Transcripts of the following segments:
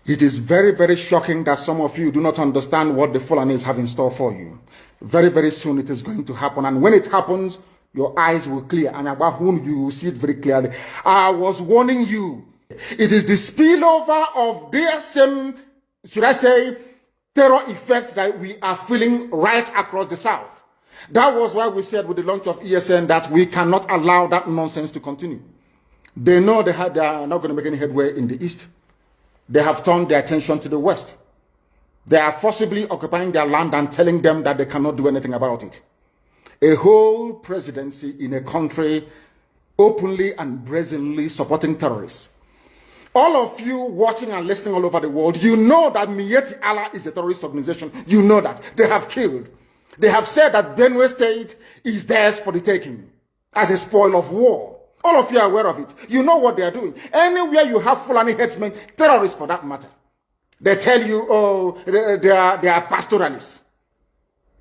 It is very, very shocking that some of you do not understand what the Fulanis have in store for you. Very, very soon it is going to happen. And when it happens, your eyes will clear. And about whom you will see it very clearly. I was warning you. It is the spillover of their same, should I say, terror effect that we are feeling right across the South. That was why we said with the launch of ESN that we cannot allow that nonsense to continue. They know they are not going to make any headway in the East. They have turned their attention to the West. They are forcibly occupying their land and telling them that they cannot do anything about it. A whole presidency in a country openly and brazenly supporting terrorists. All of you watching and listening all over the world, you know that Miyetti Allah is a terrorist organization. You know that. They have killed. They have said that Benue State is theirs for the taking as a spoil of war. All of you are aware of it. You know what they are doing. Anywhere you have Fulani headsmen, terrorists for that matter, they tell you, oh, they are pastoralists.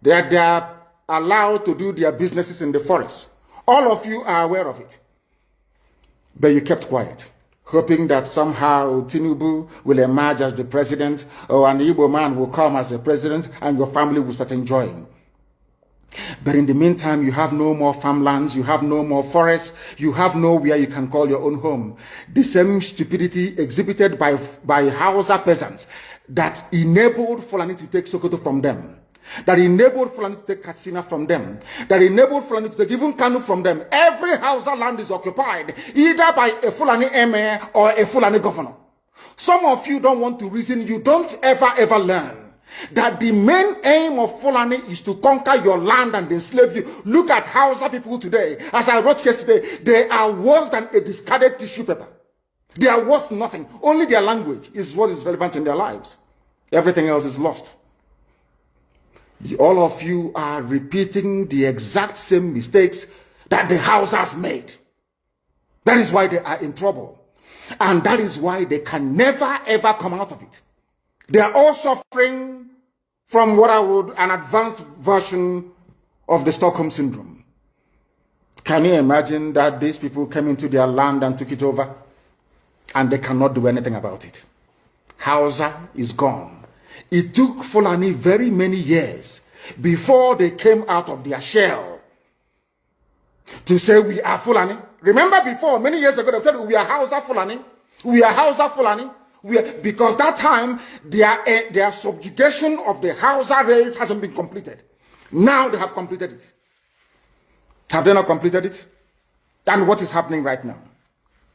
They are allowed to do their businesses in the forest. All of you are aware of it. But you kept quiet, hoping that somehow Tinubu will emerge as the president, or an Igbo man will come as the president, and your family will start enjoying. But in the meantime, you have no more farmlands, you have no more forests, you have nowhere you can call your own home. The same stupidity exhibited by Hausa peasants that enabled Fulani to take Sokoto from them, that enabled Fulani to take Katsina from them, that enabled Fulani to take even Kanu from them. Every Hausa land is occupied either by a Fulani emir or a Fulani governor. Some of you don't want to reason, you don't ever learn that the main aim of Fulani is to conquer your land and enslave you. Look at Hausa people today. As I wrote yesterday, they are worse than a discarded tissue paper. They are worth nothing. Only their language is what is relevant in their lives. Everything else is lost. All of you are repeating the exact same mistakes that the Hausas made. That is why they are in trouble. And that is why they can never ever come out of it. They are all suffering from what I would, an advanced version of the Stockholm Syndrome. Can you imagine that these people came into their land and took it over and they cannot do anything about it? Hausa is gone. It took Fulani very many years before they came out of their shell to say we are Fulani. Remember before, many years ago, they said we are Hausa Fulani. We are Hausa Fulani. Because that time, their subjugation of the Hausa race hasn't been completed. Now they have completed it. Have they not completed it? And what is happening right now?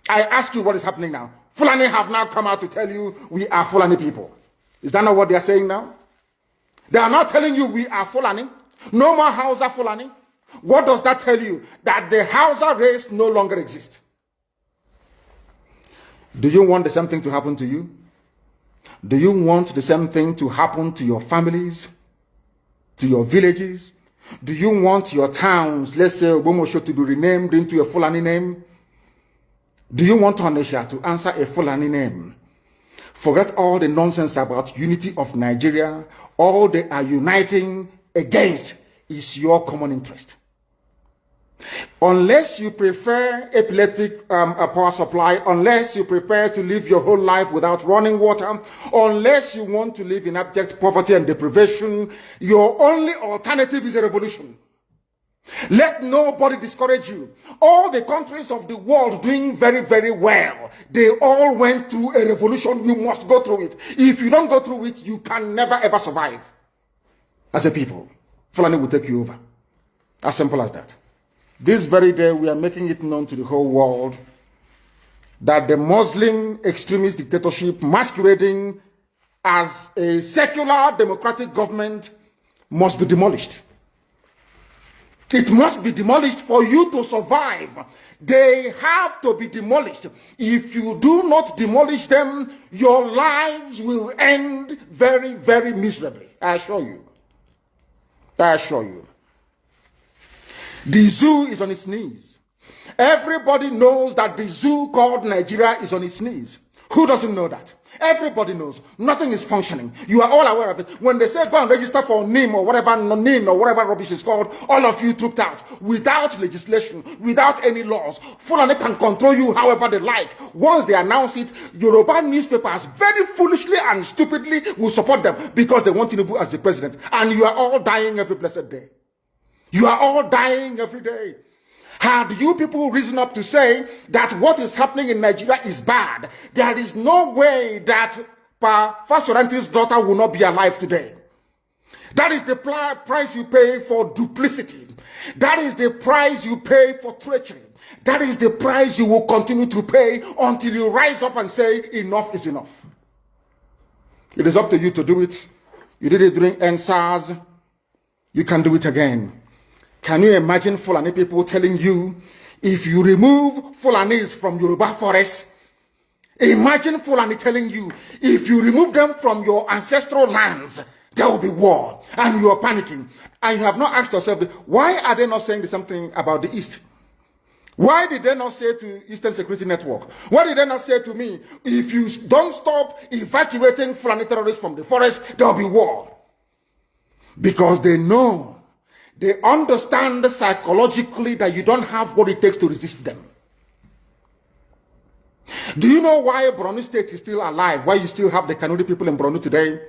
I ask you what is happening now. Fulani have now come out to tell you we are Fulani people. Is that not what they are saying now? They are not telling you we are Fulani. No more Hausa Fulani. What does that tell you? That the Hausa race no longer exists. Do you want the same thing to happen to you? Do you want the same thing to happen to your families, to your villages? Do you want your towns, let's say Obomosho, to be renamed into a Fulani name? Do you want Onisha to answer a Fulani name? Forget all the nonsense about unity of Nigeria. All they are uniting against is your common interest. Unless you prefer epileptic power supply, unless you prepare to live your whole life without running water, unless you want to live in abject poverty and deprivation, your only alternative is a revolution. Let nobody discourage you. All the countries of the world doing very, very well, they all went through a revolution. You must go through it. If you don't go through it, you can never ever survive. As a people, Fulani will take you over. As simple as that. This very day, we are making it known to the whole world that the Muslim extremist dictatorship masquerading as a secular democratic government must be demolished. It must be demolished for you to survive. They have to be demolished. If you do not demolish them, your lives will end very, very miserably. I assure you. I assure you. The zoo is on its knees. Everybody knows that the zoo called Nigeria is on its knees. Who doesn't know that? Everybody knows. Nothing is functioning. You are all aware of it. When they say go and register for NIM or whatever, NIN or whatever rubbish is called, all of you trooped out without legislation, without any laws. Fulani can control you however they like. Once they announce it, Yoruba newspapers very foolishly and stupidly will support them because they want Tinubu as the president. And you are all dying every blessed day. You are all dying every day. Had you people risen up to say that what is happening in Nigeria is bad, there is no way that Fashoranti's daughter will not be alive today. That is the price you pay for duplicity. That is the price you pay for treachery. That is the price you will continue to pay until you rise up and say enough is enough. It is up to you to do it. You did it during NSAS. You can do it again. Can you imagine Fulani people telling you, if you remove Fulanis from Yoruba forest, imagine Fulani telling you, if you remove them from your ancestral lands, there will be war, and you are panicking. And you have not asked yourself, why are they not saying the same thing about the East? Why did they not say to Eastern Security Network? Why did they not say to me, if you don't stop evacuating Fulani terrorists from the forest, there will be war? Because they know. They understand psychologically that you don't have what it takes to resist them. Do you know why Borno State is still alive? Why you still have the Kanuri people in Borno today?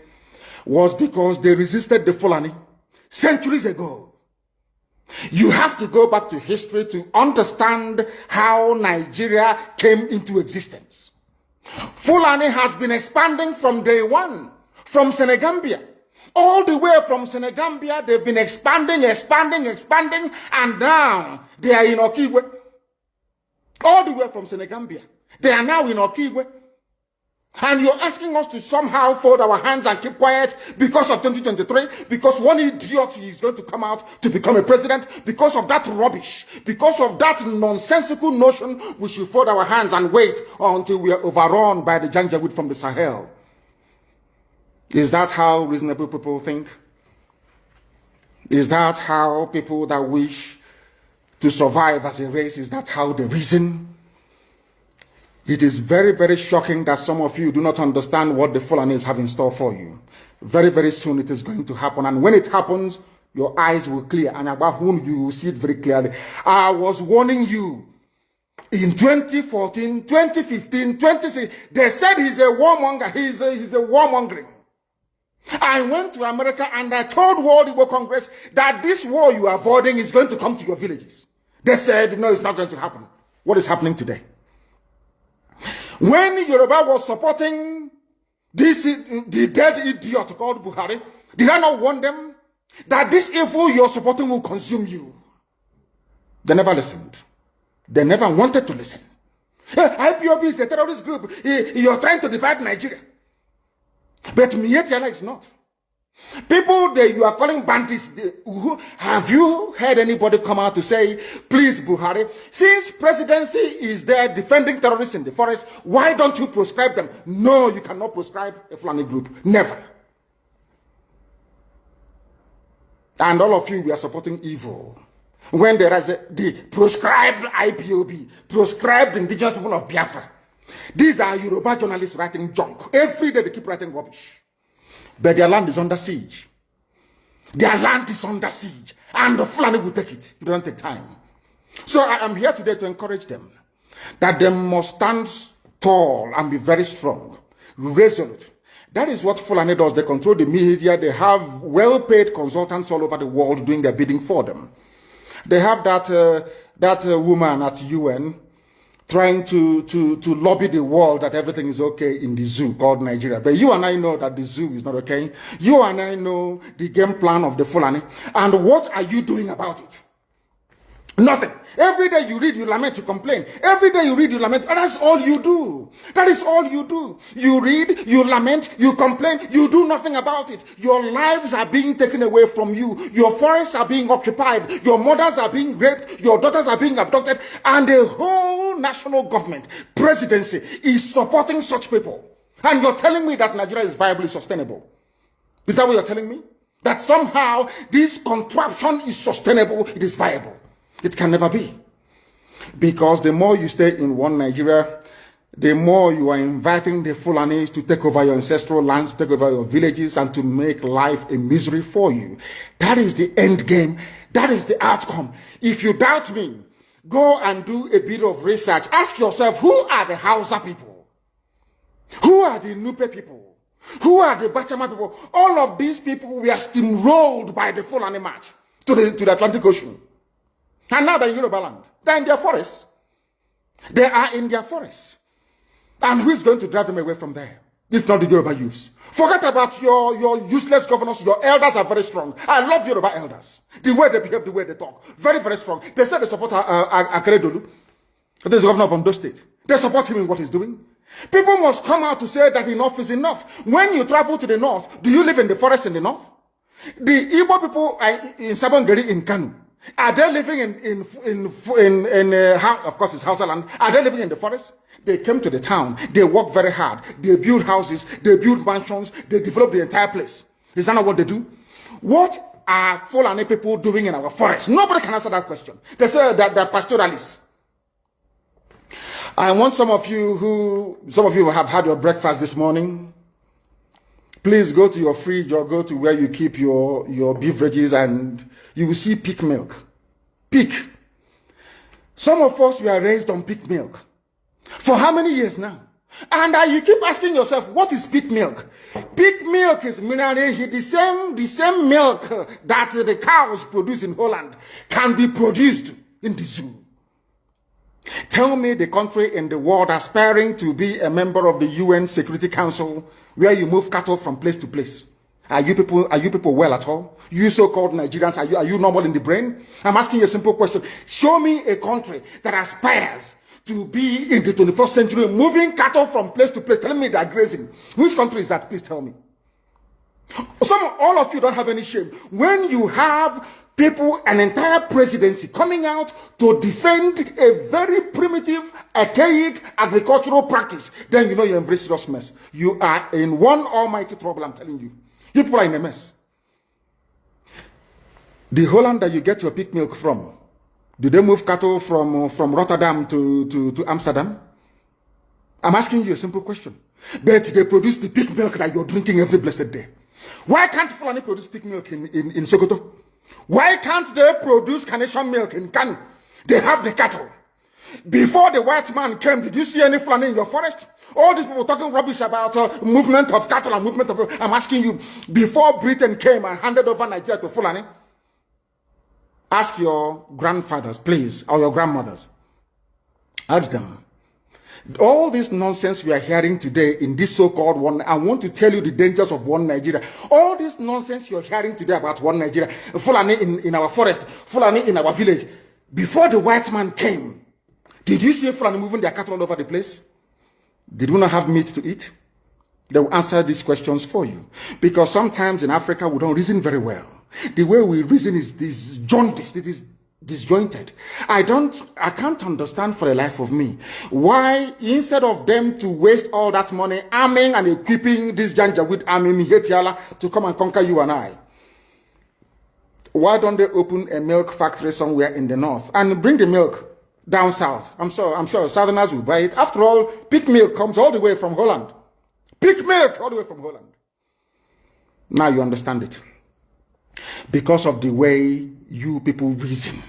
Was because they resisted the Fulani centuries ago. You have to go back to history to understand how Nigeria came into existence. Fulani has been expanding from day one, from Senegambia. All the way from Senegambia, they've been expanding, and now they are in Okigwe. All the way from Senegambia. They are now in Okigwe. And you're asking us to somehow fold our hands and keep quiet because of 2023, because one idiot is going to come out to become a president, because of that rubbish, because of that nonsensical notion, we should fold our hands and wait until we are overrun by the Janjaweed from the Sahel. Is that how reasonable people think? Is that how people that wish to survive as a race, is that how they reason? It is very, very shocking that some of you do not understand what the Fulanis have in store for you. Very, very soon it is going to happen. And when it happens, your eyes will clear. And about whom you will see it very clearly. I was warning you. In 2014, 2015, 2016, they said he's a warmonger. He's a warmongering. I went to America and I told World Igbo Congress that this war you are avoiding is going to come to your villages. They said, no, it's not going to happen. What is happening today? When Yoruba was supporting the dead idiot called Buhari, did I not warn them that this evil you're supporting will consume you? They never listened. They never wanted to listen. IPOB is a terrorist group. You're trying to divide Nigeria. But Mietiala is not. People that you are calling bandits, have you heard anybody come out to say, please Buhari, since presidency is there defending terrorists in the forest, why don't you proscribe them? No, you cannot proscribe a Fulani group. Never. And all of you, we are supporting evil. When there is the proscribed IPOB, proscribed indigenous people of Biafra. These are Yoruba journalists writing junk. Every day they keep writing rubbish. But their land is under siege. Their land is under siege. And the Fulani will take it. It doesn't take time. So I am here today to encourage them that they must stand tall and be very strong, resolute. That is what Fulani does. They control the media. They have well-paid consultants all over the world doing their bidding for them. They have that woman at UN trying to lobby the world that everything is okay in the zoo called Nigeria. But you and I know that the zoo is not okay. You and I know the game plan of the Fulani. And what are you doing about it? Nothing. Every day you read, you lament, you complain. Every day you read, you lament. And that's all you do. That is all you do. You read, you lament, you complain. You do nothing about it. Your lives are being taken away from you. Your forests are being occupied. Your mothers are being raped. Your daughters are being abducted. And the whole national government, presidency, is supporting such people. And you're telling me that Nigeria is viably sustainable. Is that what you're telling me? That somehow this contraption is sustainable, it is viable. It can never be. Because the more you stay in one Nigeria, the more you are inviting the Fulanis to take over your ancestral lands, to take over your villages, and to make life a misery for you. That is the end game. That is the outcome. If you doubt me, go and do a bit of research. Ask yourself, who are the Hausa people? Who are the Nupe people? Who are the Bachama people? All of these people were steamrolled by the Fulani march to the Atlantic Ocean. And now they're in Yoruba land. They're in their forests. They are in their forests. And who is going to drive them away from there? If not the Yoruba youths. Forget about your useless governors. Your elders are very strong. I love Yoruba elders. The way they behave, the way they talk. Very, very strong. They said they support Akeredolu. This governor of Ondo State. They support him in what he's doing. People must come out to say that enough is enough. When you travel to the north, do you live in the forest in the north? The Igbo people in Sabongeri in Kanu, are they living of course it's Hausa land, are they living in the forest? They came to the town, they work very hard, they build houses, they build mansions, they develop the entire place. Is that not what they do? What are Fulani people doing in our forest? Nobody can answer that question. They say that they're pastoralists. I want some of you have had your breakfast this morning. Please go to your fridge or go to where you keep your beverages and you will see pig milk. Pig. Some of us were raised on pig milk. For how many years now? And you keep asking yourself, what is pig milk? Pig milk is minerally the same milk that the cows produce in Holland can be produced in the zoo. Tell me the country in the world aspiring to be a member of the UN Security Council where you move cattle from place to place. Are you people well at all? You so-called Nigerians, are you normal in the brain? I'm asking you a simple question. Show me a country that aspires to be in the 21st century moving cattle from place to place. Telling me they're grazing. Which country is that? Please tell me. All of you don't have any shame. When you have people, an entire presidency coming out to defend a very primitive, archaic agricultural practice, then you know you embrace serious mess. You are in one almighty trouble, I'm telling you. You people are in a mess. The Holland that you get your pig milk from, do they move cattle from Rotterdam to Amsterdam? I'm asking you a simple question. But they produce the pig milk that you're drinking every blessed day. Why can't Fulani produce pig milk in Sokoto? Why can't they produce carnation milk in Kanu? They have the cattle. Before the white man came, did you see any Fulani in your forest? All these people talking rubbish about movement of cattle and movement of... I'm asking you, before Britain came and handed over Nigeria to Fulani, ask your grandfathers, please, or your grandmothers. Ask them. All this nonsense we are hearing today in this so-called one, I want to tell you the dangers of one Nigeria. All this nonsense you're hearing today about one Nigeria, Fulani in our forest, Fulani in our village. Before the white man came, did you see Fulani moving their cattle all over the place? Did we not have meat to eat? They will answer these questions for you. Because sometimes in Africa, we don't reason very well. The way we reason is disjointed. It is disjointed. I can't understand for the life of me why instead of them to waste all that money arming and equipping this Janjaweed army Mihetiala to come and conquer you and I, why don't they open a milk factory somewhere in the north and bring the milk down south? I'm sure Southerners will buy it. After all, pig milk comes all the way from Holland. Pig milk all the way from Holland. Now you understand it. Because of the way you people reason.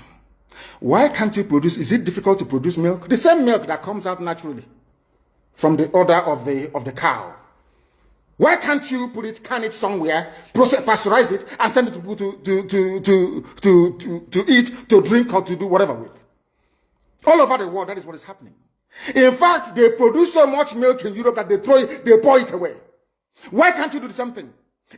Why can't you produce? Is it difficult to produce milk? The same milk that comes out naturally from the udder of the cow. Why can't you can it somewhere, pasteurize it, and send it to people to eat, to drink, or to do whatever with? All over the world, that is what is happening. In fact, they produce so much milk in Europe that they pour it away. Why can't you do the same thing?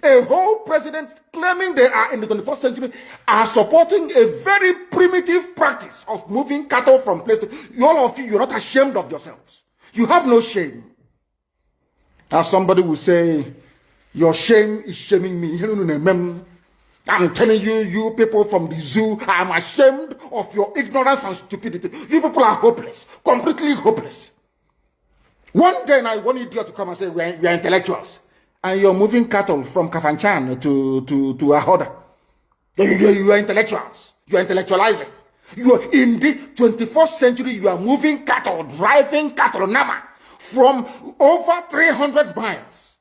A whole president claiming they are in the 21st century are supporting a very primitive practice of moving cattle from place to... All of you, you're not ashamed of yourselves. You have no shame. As somebody will say, your shame is shaming me. I'm telling you, you people from the zoo, I'm ashamed of your ignorance and stupidity. You people are hopeless, completely hopeless. One day now, one idiot to come and say, we are intellectuals. And you're moving cattle from Kafanchan to Ahoda. You are intellectuals. You are intellectualizing. You are in the 21st century, you are moving cattle, driving cattle, Nama, from over 300 miles.